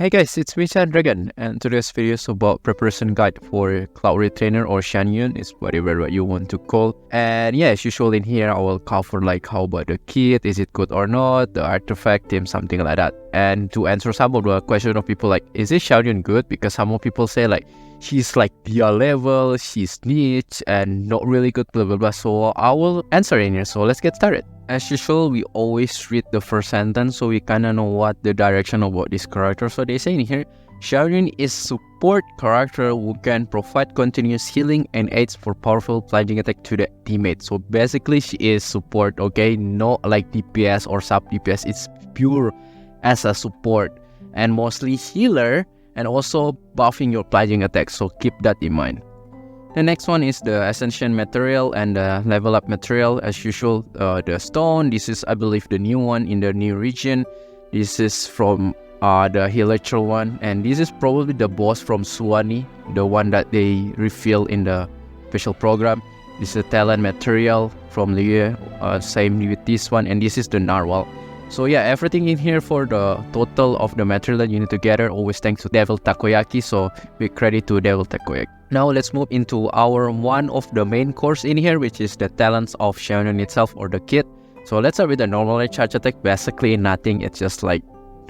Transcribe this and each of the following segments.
Hey guys, it's me Dragon, and today's video is about preparation guide for Cloud Retainer or Xianyun, is whatever what you want to call. And yeah, as usual in here, I will cover like how about the kit, is it good or not, the artifact team, something like that. And to answer some of the question of people like, is this Xianyun good? Because some of people say like, she's like DR level, she's niche, and not really good, blah blah blah. So I will answer in here, so let's get started. As usual, we always read the first sentence so we kinda know what the direction about this character. So they say in here, Xianyun is support character who can provide continuous healing and aids for powerful plunging attack to the teammate. So basically she is support, okay? Not like DPS or sub DPS, it's pure as a support. And mostly healer and also buffing your plunging attack, so keep that in mind. The next one is the Ascension material and the level up material. As usual, the stone. This is, I believe, the new one in the new region. This is from the Heliotrol one, and this is probably the boss from Suwani, the one that they reveal in the special program. This is the talent material from Liu, same with this one, and this is the Narwhal. So yeah, everything in here for the total of the material that you need to gather, always thanks to Devil Takoyaki, so big credit to Devil Takoyaki. Now let's move into our one of the main course in here, which is the talents of Xianyun itself or the kit. So let's start with the normal charge attack. Basically nothing, it's just like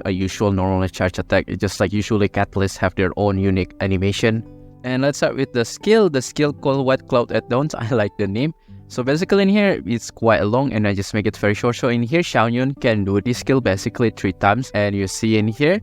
a usual normal charge attack. It's just like usually catalysts have their own unique animation. And let's start with the skill called White Cloud at Dawn. I like the name. So basically in here, it's quite long and I just make it very short. So in here, Xianyun can do this skill basically 3 times. And you see in here,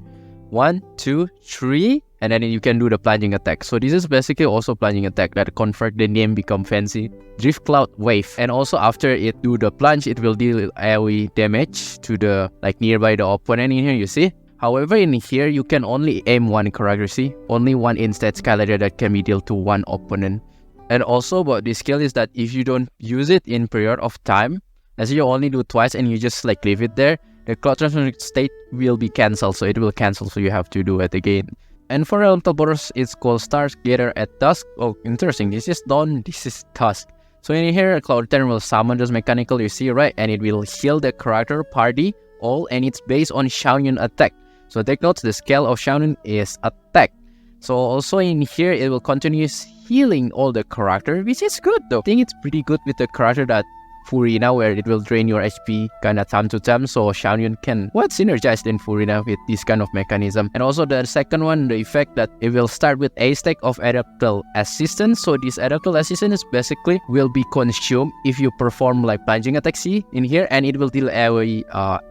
1, 2, 3, and then you can do the plunging attack. So this is basically also plunging attack that convert the name become fancy. Drift Cloud Wave. And also after it do the plunge, it will deal AoE damage to the like nearby the opponent in here, you see. However, in here, you can only aim one character, see? Only one instant scalar that can be dealt to one opponent. And also about this skill is that if you don't use it in period of time, as you only do twice and you just like leave it there, the cloud transformation state will be cancelled. So it will cancel, so you have to do it again. And for elemental bonus, it's called Stars Gather at Dusk. Oh, interesting. This is dawn, this is dusk. So in here, Cloud Return will summon those mechanical, you see, right? And it will heal the character, party, all, and it's based on Xianyun attack. So take note, the scale of Xianyun is attack. So also in here, it will continue healing all the character, which is good though. I think it's pretty good with the character that Furina, where it will drain your HP kind of time to time. So Xianyun can synergize in Furina with this kind of mechanism. And also the second one, the effect that it will start with a stack of adaptable assistance. So this adaptable assistance basically will be consumed if you perform like plunging attack C in here, and it will deal AoE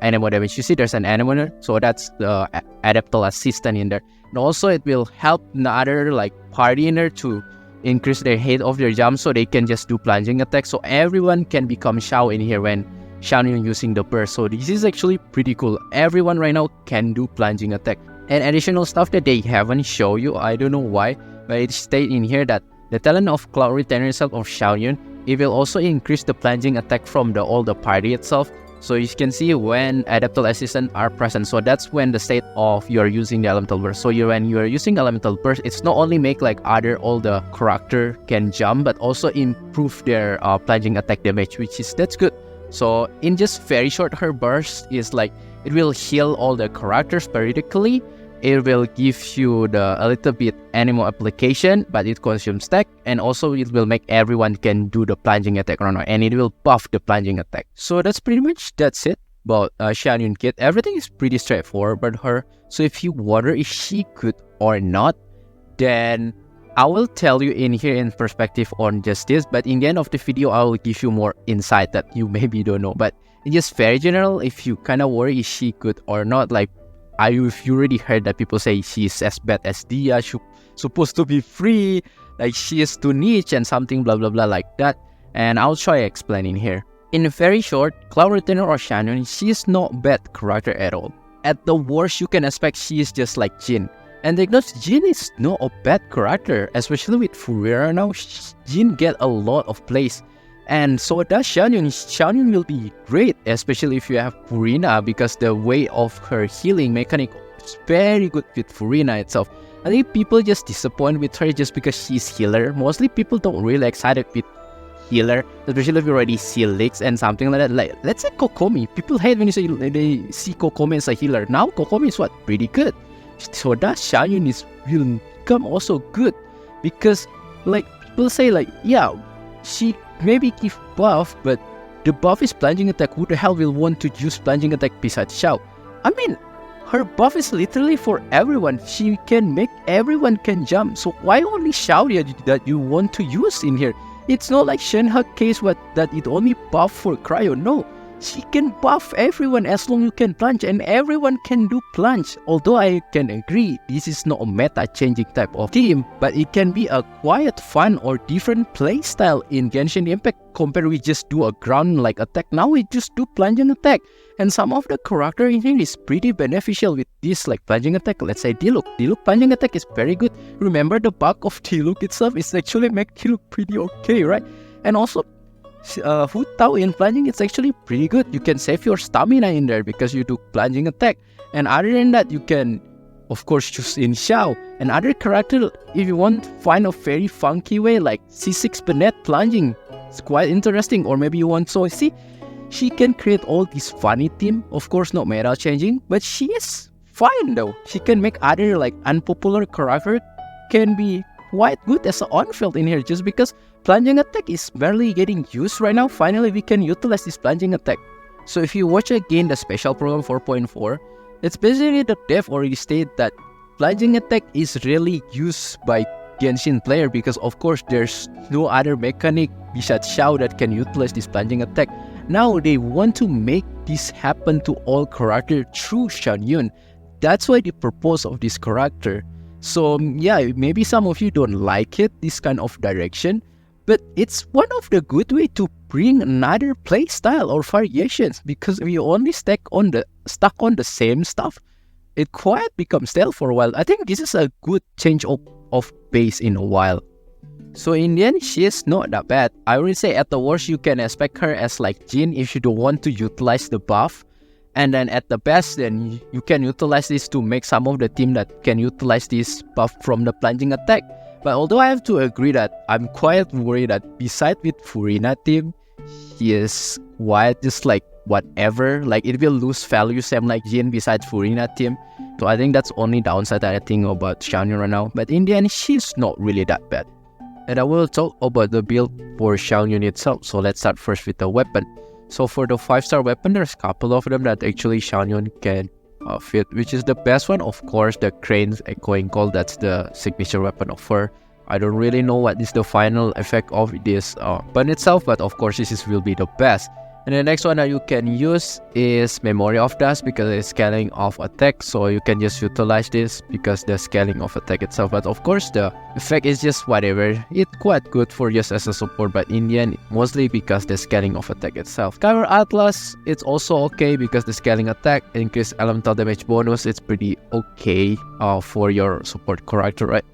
animal damage. You see there's an animal, so that's the adaptable assistant in there. And also it will help another like party in there to increase the height of their jump, so they can just do plunging attack. So everyone can become Xiao in here when Xianyun using the burst. So this is actually pretty cool. Everyone right now can do plunging attack. And additional stuff that they haven't shown you, I don't know why, but it states in here that the talent of Cloud Retainer itself of Xianyun, it will also increase the plunging attack from all the party itself. So you can see when adaptable assistants are present, so that's when the state of you're using the elemental burst. So when you're using elemental burst, it's not only make like all the character can jump, but also improve their plunging attack damage, that's good. So in just very short, her burst is like it will heal all the characters periodically. It will give you a little bit animal application, but it consumes stack, and also it will make everyone can do the plunging attack right now, and it will buff the plunging attack. So that's it about Xianyun Kit. Everything is pretty straightforward about her. So if you wonder if she good or not, then I will tell you in here in perspective on just this, but in the end of the video, I will give you more insight that you maybe don't know. But in just very general, if you kind of worry is she good or not, like if you already heard that people say she's as bad as Dia, she's supposed to be free, like she is too niche and something blah blah blah like that. And I'll try explaining here. In very short, Cloud Retainer or Xianyun, she is not bad character at all. At the worst, you can expect she is just like Jin. And take note, Jin is not a bad character, especially with Furina now. Jin get a lot of plays. And so does Xianyun. Xianyun will be great, especially if you have Furina, because the way of her healing mechanic is very good with Furina itself. I think people just disappoint with her just because she's healer. Mostly people don't really excited with healer, especially if you already see leaks and something like that. Like let's say Kokomi. People hate when you say they see Kokomi as a healer. Now Kokomi is pretty good. So that Xianyun will become also good, because like people say like, yeah, she maybe give buff, but the buff is Plunging Attack. Who the hell will want to use Plunging Attack besides Xiao? I mean, her buff is literally for everyone. She can make everyone can jump. So why only Xiao that you want to use in here? It's not like Shenhe case that it only buff for cryo. No, she can buff everyone as long as you can plunge, and everyone can do plunge. Although I can agree this is not a meta changing type of team, but it can be a quiet, fun or different playstyle in Genshin Impact compared with just do a ground like attack. Now we just do plunging attack, and some of the character in here is pretty beneficial with this like plunging attack. Let's say Diluc plunging attack is very good. Remember the bug of Diluc itself is actually make Diluc pretty okay, right? And also Hu Tao in plunging, it's actually pretty good. You can save your stamina in there because you do plunging attack. And other than that, you can of course choose in Xiao. And other character, if you want to find a very funky way like C6 Bennett plunging, it's quite interesting. Or maybe you want, so see, she can create all this funny team. Of course not meta changing, but she is fine though. She can make other like unpopular character can be quite good as an on-field in here, just because plunging attack is barely getting used right now. Finally we can utilize this plunging attack. So if you watch again the special program 4.4, it's basically the dev already stated that plunging attack is really used by Genshin player, because of course there's no other mechanic besides Xiao that can utilize this plunging attack. Now they want to make this happen to all character through Xianyun. That's why the purpose of this character. So yeah, maybe some of you don't like it, this kind of direction, but it's one of the good way to bring another play style or variations, because if you only stuck on the same stuff, it quite becomes stale for a while. I think this is a good change of pace in a while. So in the end, she is not that bad. I would say at the worst, you can expect her as like Jin if you don't want to utilize the buff. And then at the best, then you can utilize this to make some of the team that can utilize this buff from the plunging attack. But although I have to agree that I'm quite worried that beside with Furina team, he is quite just like whatever. Like it will lose value same like Jin besides Furina team. So I think that's only downside that I think about Xianyun right now. But in the end, she's not really that bad. And I will talk about the build for Xianyun itself. So let's start first with the weapon. So for the 5-star weapon, there's a couple of them that actually Xianyun can fit, which is the best one. Of course, the Crane's Echoing Call, that's the signature weapon of her. I don't really know what is the final effect of this weapon itself, but of course this will be the best. And the next one that you can use is Memory of Dust, because it's scaling of attack, so you can just utilize this because the scaling of attack itself. But of course the effect is just whatever. It's quite good for just as a support, but in the end mostly because the scaling of attack itself. Cover Atlas, it's also okay because the scaling attack increase elemental damage bonus. It's pretty okay for your support character, right?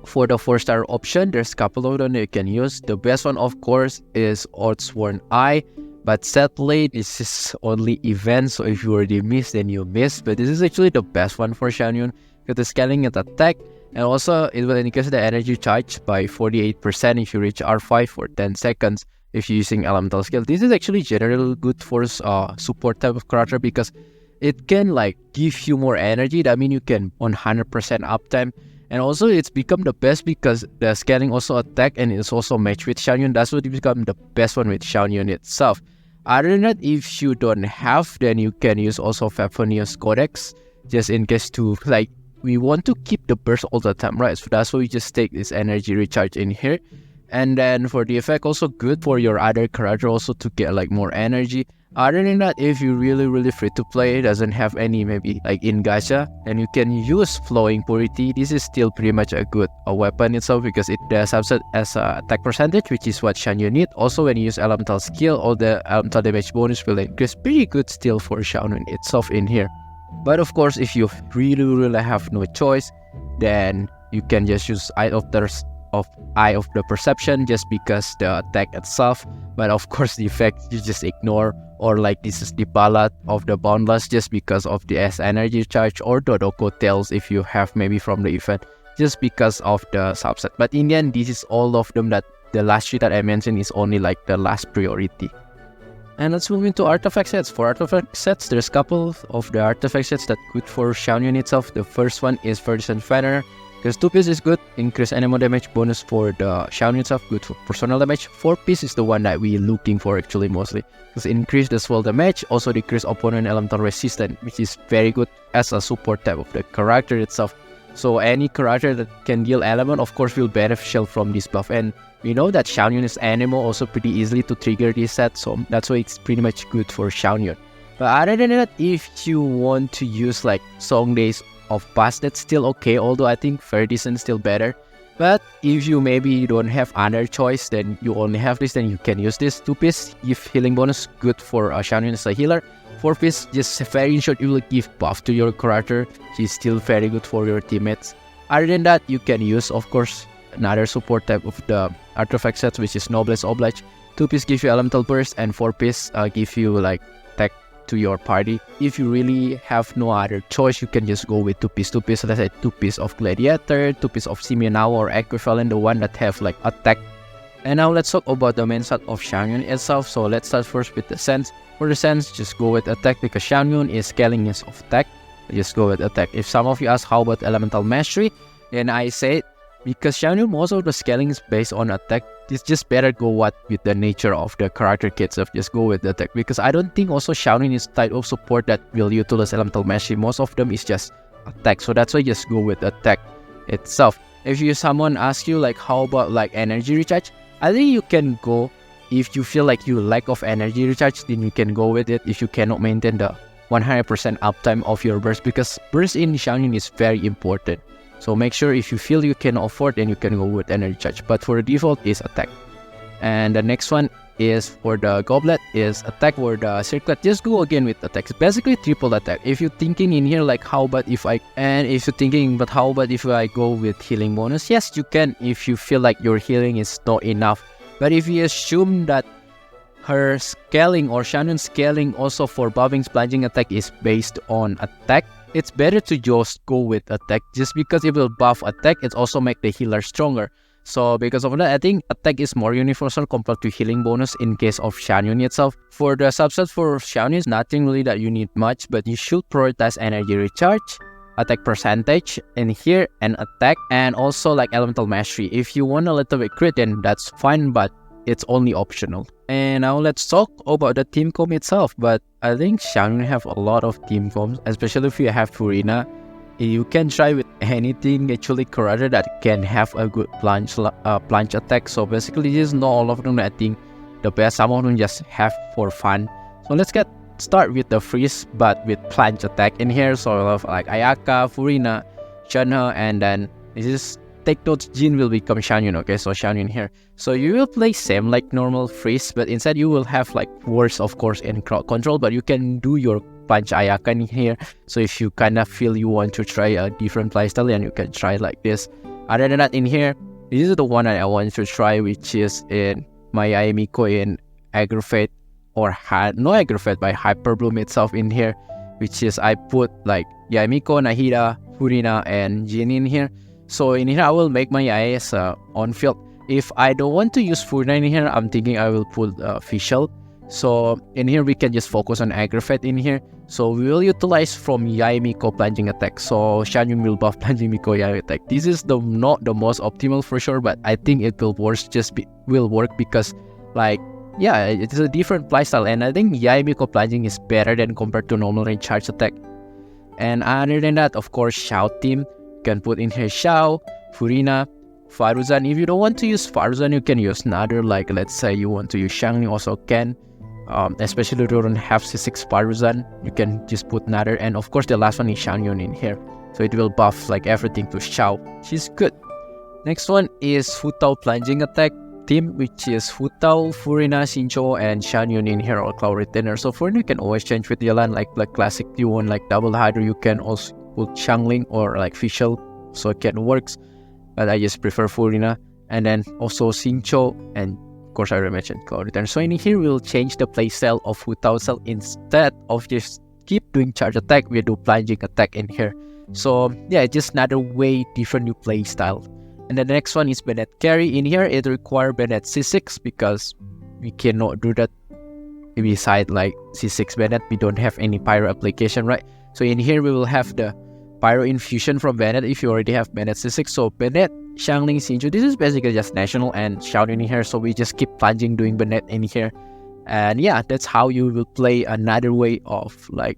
For the 4-star option, there's a couple of them you can use. The best one of course is Oathsworn Eye. But sadly, this is only event, so if you already missed, then you missed. But this is actually the best one for Xianyun, because the scaling and attack, and also it will increase the energy charge by 48% if you reach R5 for 10 seconds if you're using elemental skill. This is actually generally good for support type of character, because it can like give you more energy. That means you can 100% uptime. And also it's become the best because the scaling also attack and it's also matched with Xianyun. That's what it become the best one with Xianyun itself. Other than that, if you don't have, then you can use also Favonius Codex, just in case to like, we want to keep the burst all the time, right? So that's why we just take this energy recharge in here. And then for the effect, also good for your other character also to get like more energy. Other than that, if you really free to play, doesn't have any maybe like in gacha, and you can use Flowing Purity, this is still pretty much a good weapon itself, because it does subset as a attack percentage, which is what Xianyun need. Also when you use elemental skill, all the elemental damage bonus will increase. Pretty good still for Xianyun itself in here. But of course, if you really have no choice, then you can just use Eye of the Perception, just because the attack itself. But of course the effect you just ignore, or like this is the Ballad of the Boundless, just because of the S energy charge, or Dodoko Tales if you have maybe from the event, just because of the subset. But in the end, this is all of them that the last three that I mentioned is only like the last priority. And let's move into artifact sets. For artifact sets, there's a couple of the artifact sets that good for Xianyun itself. The first one is Verdicent Feather, because 2-piece is good, increase animal damage bonus for the Xianyun itself, good for personal damage. 4-piece is the one that we're looking for actually mostly, because increase the swell damage, also decrease opponent elemental resistance, which is very good as a support type of the character itself. So any character that can deal element, of course, will beneficial from this buff. And we know that Xianyun is animal, also pretty easily to trigger this set, so that's why it's pretty much good for Xianyun. But other than that, if you want to use like Song Days of Past, that's still okay, although I think Very Decent is still better. But if you maybe don't have other choice, then you only have this, then you can use this. 2-piece, give healing bonus, good for Xianyun as a healer. 4-piece, just very in short, you will give buff to your character. She's still very good for your teammates. Other than that, you can use, of course, another support type of the artifact sets, which is Noblesse Oblige. 2-piece give you Elemental Burst, and 4-piece give you like tech to your party. If you really have no other choice, you can just go with 2-piece. 2-piece, let's say 2-piece of Gladiator, 2-piece of Simianao or Equivalent, the one that have like attack. And now let's talk about the main set of Xianyun itself. So let's start first with the sense. For the sense, just go with attack because Xianyun is scaling his of attack. Just go with attack. If some of you ask how about Elemental Mastery, then I say because Xianyun, most of the scaling is based on attack, it's just better go with the nature of the character kit itself. Just go with the attack, because I don't think also Xianyun is type of support that will utilize Elemental Mastery. Most of them is just attack, so that's why just go with attack itself. If someone asks you like how about like energy recharge, I think you can go, if you feel like you lack of energy recharge, then you can go with it if you cannot maintain the 100% uptime of your burst, because burst in Xianyun is very important. So make sure if you feel you can afford, then you can go with energy charge. But for the default is attack. And the next one is for the goblet is attack. For the circlet, just go again with attack. It's basically triple attack. If you're thinking in here like how about if I go with healing bonus, yes you can if you feel like your healing is not enough. But if you assume that her scaling or Xianyun's scaling also for buffing plunging attack is based on attack, it's better to just go with attack, just because it will buff attack, it also make the healer stronger. So because of that, I think attack is more universal compared to healing bonus in case of Xianyun itself. For the subsets for Xianyun, nothing really that you need much, but you should prioritize energy recharge, attack percentage in here, and attack, and also like elemental mastery. If you want a little bit crit, then that's fine, but it's only optional. And now let's talk about the team comp itself. But I think Xianyun have a lot of team comps, especially if you have Furina. You can try with anything actually character that can have a good plunge attack. So basically, this is not all of them. I think the best, some of them just have for fun. So let's start with the freeze, but with plunge attack in here. So of like Ayaka, Furina, Shenhe, and then this is take notes, Jin will become Xianyun. Okay, so Xianyun here. So you will play same like normal freeze, but instead you will have like worse, of course, in crowd control. But you can do your punch Ayaka in here. So if you kind of feel you want to try a different playstyle, then you can try like this. Other than that, in here, this is the one that I want to try, which is in my Miko in Aggravate or no Aggravate by Hyper Bloom itself in here, which is I put like Miko, Nahida, Furina, and Jin in here. So in here, I will make my IS on field. If I don't want to use Furina in here, I'm thinking I will put Fischl. So in here, we can just focus on Aggravate in here. So we will utilize from Miko plunging attack. So Xianyun will buff plunging Miko attack. This is not the most optimal for sure, but I think it will work because like, yeah, it is a different playstyle. And I think Miko plunging is better than compared to normal range charge attack. And other than that, of course, Xiao team. You can put in here Xiao, Furina, Faruzan. If you don't want to use Faruzan, you can use another, like let's say you want to use Shangli, also can. Especially if you don't have C6 Faruzan, you can just put another. And of course, the last one is Xianyun in here. So it will buff like everything to Xiao. She's good. Next one is Futao plunging attack team, which is Futao, Furina, Xingqiu, and Xianyun in here, or Cloud Retainer. So Furina you can always change with the line, like classic. You want like double Hydra, you can also put Shangling or like Fischl, so it can works. But I just prefer Furina. And then also Xingqiu, and of course I already mentioned Cloud Return. So in here we'll change the playstyle of Futao cell. Instead of just keep doing charge attack, we'll do plunging attack in here. So yeah, just another way different new playstyle. And then the next one is Bennett carry. In here it requires Bennett C6 because we cannot do that beside like C6 Bennett, we don't have any Pyro application, right? So in here we will have the Pyro infusion from Bennett if you already have Bennett C6. So Bennett, Xiangling, Xinju, this is basically just national and Xianyun in here. So we just keep plunging doing Bennett in here. And yeah, that's how you will play another way of like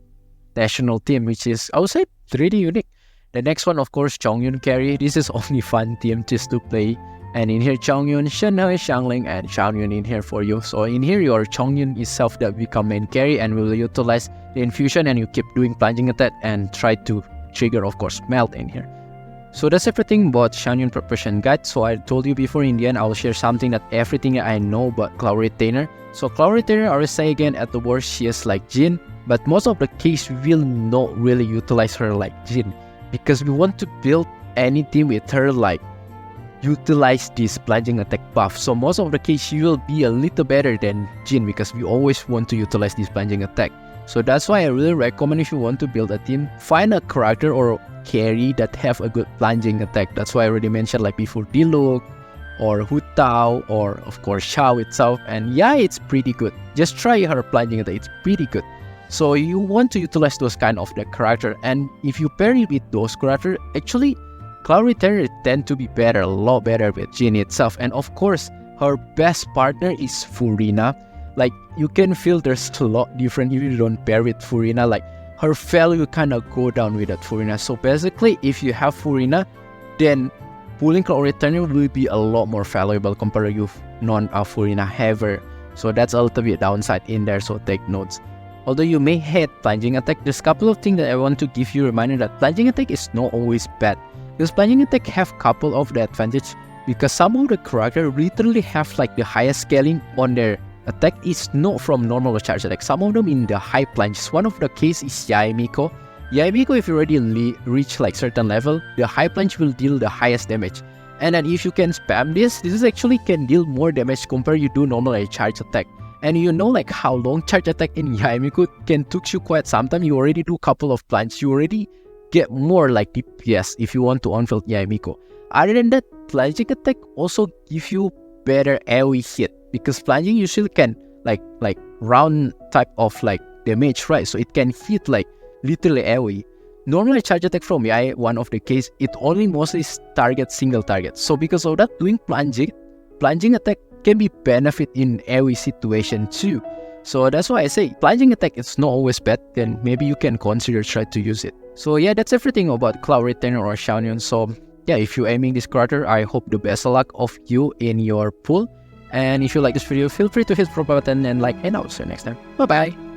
national team, which is, I would say, pretty unique. The next one, of course, Chongyun carry. This is only fun team just to play. And in here, Chongyun, Shenhe, Xiangling, and Xianyun in here for you. So in here, your Chongyun itself that become main carry and will utilize the infusion, and you keep doing plunging attack and try to trigger, of course, melt in here. So that's everything about Xianyun preparation guide. So I told you before, in the end, I'll share something that everything I know about Cloud Retainer. So Cloud Retainer, I will say again, at the worst, she is like Jhin, but most of the case we will not really utilize her like Jhin, because we want to build any team with her like utilize this plunging attack buff. So most of the case she will be a little better than Jhin, because we always want to utilize this plunging attack. So that's why I really recommend, if you want to build a team, find a character or carry that have a good plunging attack. That's why I already mentioned like before, Diluc or Hu Tao, or of course Xiao itself. And yeah, it's pretty good. Just try her plunging attack, it's pretty good. So you want to utilize those kind of the character, and if you pair it with those character, actually Cloud Retainer tend to be better, a lot better with Jhin itself. And of course, her best partner is Furina. Like, you can feel there's a lot different if you don't pair with Furina. Like, her value kind of go down with that Furina. So basically, if you have Furina, then pulling Cloud Retainer will be a lot more valuable compared to non-Furina haver. So that's a little bit downside in there, so take notes. Although you may hate plunging attack, there's a couple of things that I want to give you a reminder that plunging attack is not always bad. Because plunging attack have couple of the advantage, because some of the character literally have like the highest scaling on their attack is not from normal charge attack. Some of them in the high plunge. One of the case is Yaemiko. Yaemiko, if you already reach like certain level, the high plunge will deal the highest damage. And then if you can spam this is actually can deal more damage compared you do normal charge attack. And you know like how long charge attack in Yaemiko can took you quite some time. You already do couple of plunge, you already get more like DPS if you want to unfield Yaemiko. Other than that, plunging attack also give you better AoE hit, because plunging usually can like round type of like damage, right? So it can hit like literally AoE. Normally charge attack from Yae, one of the case, it only mostly targets single target. So because of that, doing plunging attack can be benefit in AoE situation too. So that's why I say plunging attack is not always bad, then maybe you can consider try to use it. So yeah, that's everything about Cloud Retainer or Xianyun. So yeah, if you're aiming this character, I hope the best of luck of you in your pool. And if you like this video, feel free to hit the button and like, and I'll see you next time. Bye bye.